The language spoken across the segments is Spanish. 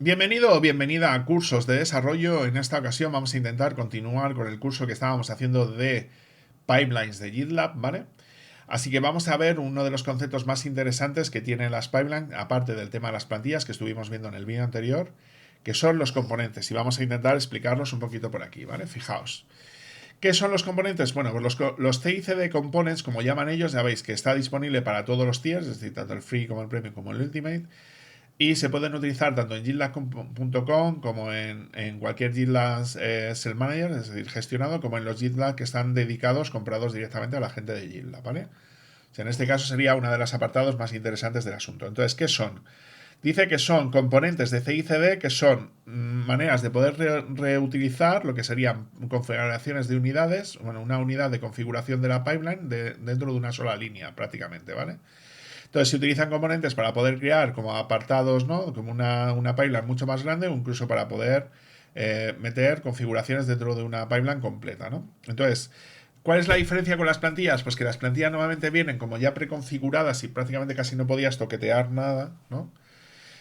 Bienvenido o bienvenida a Cursos de Desarrollo. En esta ocasión vamos a intentar continuar con el curso que estábamos haciendo de pipelines de GitLab, ¿vale? Así que vamos a ver uno de los conceptos más interesantes que tienen las pipelines, aparte del tema de las plantillas que estuvimos viendo en el vídeo anterior, que son los componentes. Y vamos a intentar explicarlos un poquito por aquí, ¿vale? Fijaos. ¿Qué son los componentes? Bueno, pues los CICD Components, como llaman ellos, ya veis que está disponible para todos los tiers, es decir, tanto el Free como el Premium como el Ultimate. Y se pueden utilizar tanto en GitLab.com como en cualquier GitLab Self Manager, es decir, gestionado, como en los GitLab que están dedicados, comprados directamente a la gente de GitLab, ¿vale? O sea, en este caso sería uno de los apartados más interesantes del asunto. Entonces, ¿qué son? Dice que son componentes de CICD que son maneras de poder reutilizar lo que serían configuraciones de unidades, bueno, una unidad de configuración de la pipeline dentro de una sola línea prácticamente, ¿vale? Entonces se utilizan componentes para poder crear como apartados, ¿no? Como una pipeline mucho más grande o incluso para poder meter configuraciones dentro de una pipeline completa, ¿no? Entonces, ¿cuál es la diferencia con las plantillas? Pues que las plantillas normalmente vienen como ya preconfiguradas y prácticamente casi no podías toquetear nada, ¿no?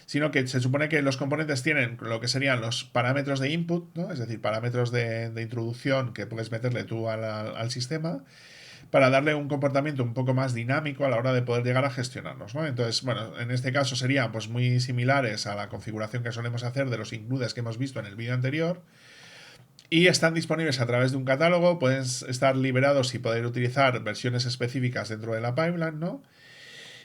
Sino que se supone que los componentes tienen lo que serían los parámetros de input, ¿no? Es decir, parámetros de introducción que puedes meterle tú al sistema para darle un comportamiento un poco más dinámico a la hora de poder llegar a gestionarlos, ¿no? Entonces, bueno, en este caso serían pues muy similares a la configuración que solemos hacer de los includes que hemos visto en el vídeo anterior y están disponibles a través de un catálogo, pueden estar liberados y poder utilizar versiones específicas dentro de la pipeline, ¿no?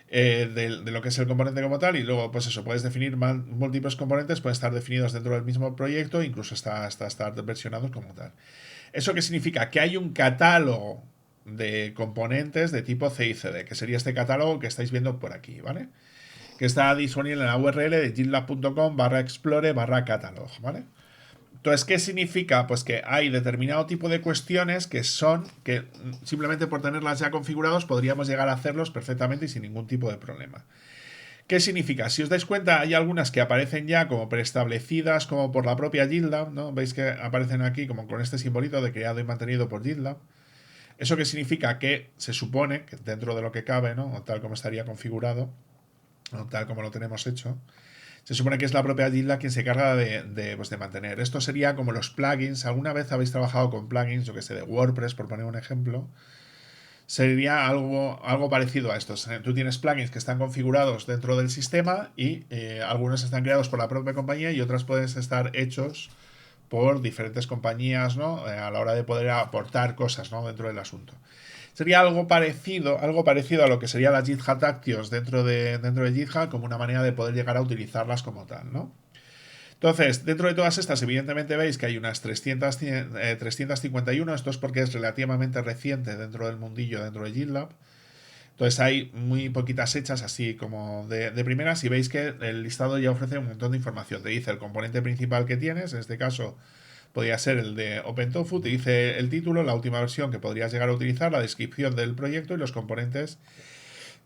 De lo que es el componente como tal y luego pues eso, puedes definir múltiples componentes, pueden estar definidos dentro del mismo proyecto, incluso hasta estar versionados como tal. ¿Eso qué significa? Que hay un catálogo de componentes de tipo CICD, que sería este catálogo que estáis viendo por aquí, ¿vale? Que está disponible en la URL de gitlab.com barra explore barra catalog, ¿vale? Entonces, ¿qué significa? Pues que hay determinado tipo de cuestiones que son, que simplemente por tenerlas ya configurados podríamos llegar a hacerlos perfectamente y sin ningún tipo de problema. ¿Qué significa? Si os dais cuenta, hay algunas que aparecen ya como preestablecidas, como por la propia GitLab, ¿no? Veis que aparecen aquí como con este simbolito de creado y mantenido por GitLab. ¿Eso qué significa? Que se supone que dentro de lo que cabe, ¿no? O tal como estaría configurado, o tal como lo tenemos hecho, se supone que es la propia GitLab quien se carga pues de mantener. Esto sería como los plugins. ¿Alguna vez habéis trabajado con plugins, yo que sé, de WordPress, por poner un ejemplo? Sería algo parecido a esto. Tú tienes plugins que están configurados dentro del sistema y algunos están creados por la propia compañía y otras pueden estar hechos por diferentes compañías, ¿no? A la hora de poder aportar cosas, ¿no? Dentro del asunto. Sería algo parecido a lo que sería las GitHub Actions dentro de GitHub como una manera de poder llegar a utilizarlas como tal, ¿no? Entonces, dentro de todas estas, evidentemente veis que hay unas 351. Esto es porque es relativamente reciente dentro del mundillo, dentro de GitLab. Entonces hay muy poquitas hechas así como de primeras y veis que el listado ya ofrece un montón de información. Te dice el componente principal que tienes, en este caso podría ser el de OpenTofu, te dice el título, la última versión que podrías llegar a utilizar, la descripción del proyecto y los componentes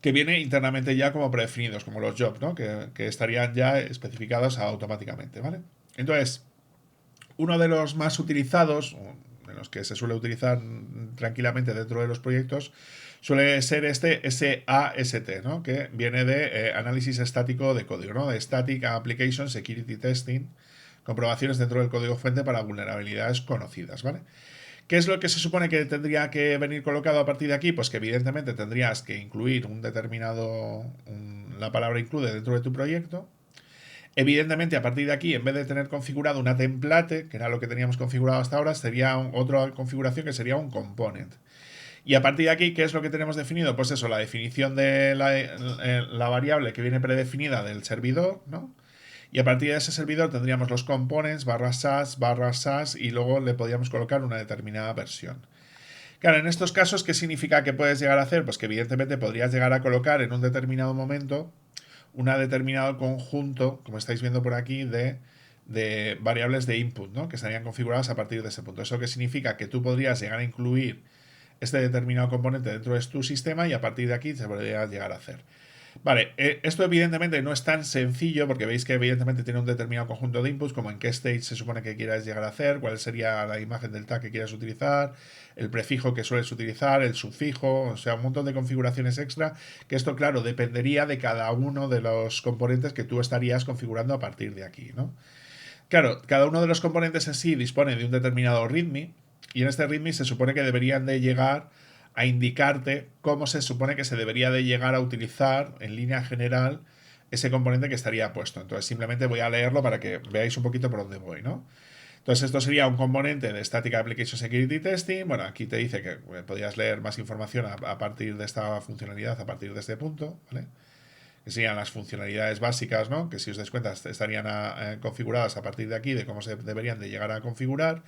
que viene internamente ya como predefinidos, como los jobs, ¿no? Que estarían ya especificados automáticamente, ¿vale? Entonces, uno de los más utilizados, de los que se suele utilizar tranquilamente dentro de los proyectos, suele ser este SAST, ¿no? Que viene de análisis estático de código, ¿no? De Static Application Security Testing, comprobaciones dentro del código fuente para vulnerabilidades conocidas, ¿vale? ¿Qué es lo que se supone que tendría que venir colocado a partir de aquí? Pues que evidentemente tendrías que incluir la palabra include dentro de tu proyecto. Evidentemente, a partir de aquí, en vez de tener configurado una template, que era lo que teníamos configurado hasta ahora, sería otra configuración que sería un component. Y a partir de aquí, ¿qué es lo que tenemos definido? Pues eso, la definición de la variable que viene predefinida del servidor, ¿no? Y a partir de ese servidor tendríamos los components, barra SAS, y luego le podríamos colocar una determinada versión. Claro, en estos casos, ¿qué significa que puedes llegar a hacer? Pues que evidentemente podrías llegar a colocar en un determinado momento un determinado conjunto, como estáis viendo por aquí, de variables de input, ¿no? Que estarían configuradas a partir de ese punto. ¿Eso qué significa? Que tú podrías llegar a incluir este determinado componente dentro de tu sistema y a partir de aquí se podría llegar a hacer. Vale, esto evidentemente no es tan sencillo porque veis que evidentemente tiene un determinado conjunto de inputs, como en qué stage se supone que quieras llegar a hacer, cuál sería la imagen del tag que quieras utilizar, el prefijo que sueles utilizar, el sufijo, o sea, un montón de configuraciones extra, que esto, claro, dependería de cada uno de los componentes que tú estarías configurando a partir de aquí, ¿no? Claro, cada uno de los componentes en sí dispone de un determinado README y en este README se supone que deberían de llegar a indicarte cómo se supone que se debería de llegar a utilizar en línea general ese componente que estaría puesto. Entonces simplemente voy a leerlo para que veáis un poquito por dónde voy, ¿no? Entonces esto sería un componente de Static Application Security Testing. Bueno, aquí te dice que podrías leer más información a partir de esta funcionalidad, a partir de este punto, ¿vale? Que serían las funcionalidades básicas, ¿no? Que si os dais cuenta estarían configuradas a partir de aquí, de cómo se deberían de llegar a configurar.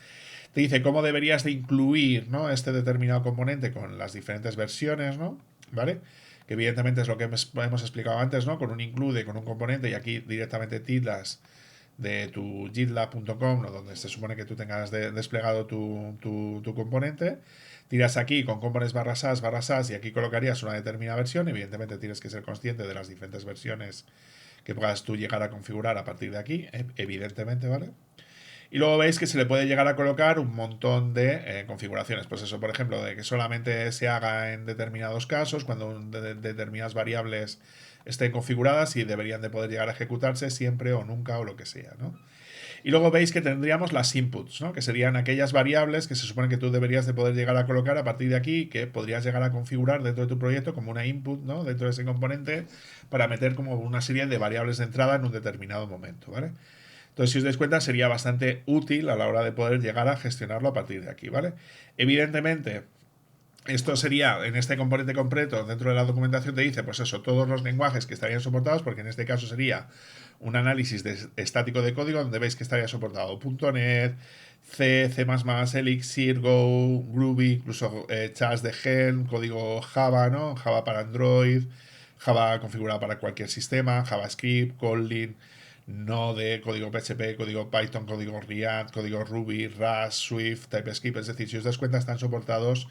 Te dice cómo deberías de incluir, ¿no?, este determinado componente con las diferentes versiones, ¿no? ¿Vale? Que evidentemente es lo que hemos explicado antes, ¿no? Con un include, con un componente y aquí directamente tildas de tu gitlab.com, ¿no?, donde se supone que tú tengas desplegado tu componente. Tiras aquí con components barra sas y aquí colocarías una determinada versión. Evidentemente tienes que ser consciente de las diferentes versiones que puedas tú llegar a configurar a partir de aquí, evidentemente, ¿vale? Y luego veis que se le puede llegar a colocar un montón de configuraciones. Pues eso, por ejemplo, de que solamente se haga en determinados casos, cuando determinadas variables estén configuradas y deberían de poder llegar a ejecutarse siempre o nunca o lo que sea, ¿no? Y luego veis que tendríamos las inputs, ¿no?, que serían aquellas variables que se supone que tú deberías de poder llegar a colocar a partir de aquí, que podrías llegar a configurar dentro de tu proyecto como una input, ¿no?, dentro de ese componente, para meter como una serie de variables de entrada en un determinado momento, ¿vale? Entonces, si os dais cuenta, sería bastante útil a la hora de poder llegar a gestionarlo a partir de aquí, ¿vale? Evidentemente, esto sería, en este componente completo, dentro de la documentación te dice, pues eso, todos los lenguajes que estarían soportados, porque en este caso sería un análisis estático de código, donde veis que estaría soportado .NET, C, C++, Elixir, Go, Groovy, incluso chats de Gen, código Java, ¿no? Java para Android, Java configurado para cualquier sistema, JavaScript, Kotlin, Node, código PHP, código Python, código React, código Ruby, Rust, Swift, TypeScript. Es decir, si os das cuenta, están soportados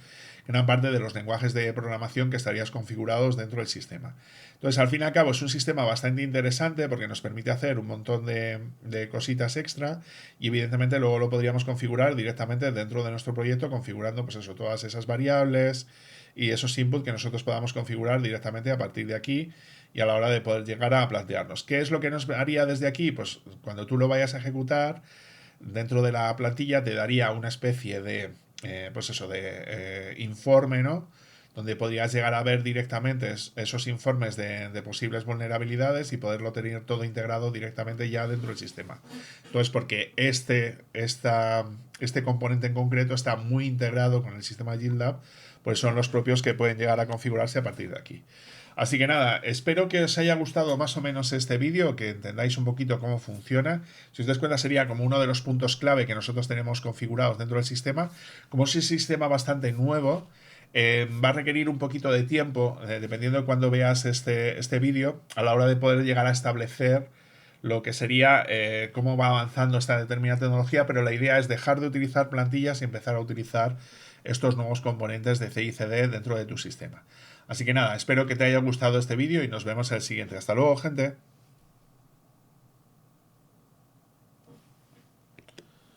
gran parte de los lenguajes de programación que estarías configurados dentro del sistema. Entonces, al fin y al cabo, es un sistema bastante interesante porque nos permite hacer un montón de cositas extra y evidentemente luego lo podríamos configurar directamente dentro de nuestro proyecto, configurando pues eso, todas esas variables y esos inputs que nosotros podamos configurar directamente a partir de aquí y a la hora de poder llegar a plantearnos. ¿Qué es lo que nos haría desde aquí? Pues cuando tú lo vayas a ejecutar, dentro de la plantilla te daría una especie de, pues eso, de informe, ¿no?, donde podrías llegar a ver directamente esos informes de posibles vulnerabilidades y poderlo tener todo integrado directamente ya dentro del sistema. Entonces, porque este componente en concreto está muy integrado con el sistema GitLab, pues son los propios que pueden llegar a configurarse a partir de aquí. Así que nada, espero que os haya gustado más o menos este vídeo, que entendáis un poquito cómo funciona. Si os dais cuenta, sería como uno de los puntos clave que nosotros tenemos configurados dentro del sistema. Como es un sistema bastante nuevo, va a requerir un poquito de tiempo, dependiendo de cuando veas este vídeo, a la hora de poder llegar a establecer lo que sería cómo va avanzando esta determinada tecnología, pero la idea es dejar de utilizar plantillas y empezar a utilizar estos nuevos componentes de CI/CD dentro de tu sistema. Así que nada, espero que te haya gustado este vídeo y nos vemos en el siguiente. Hasta luego, gente.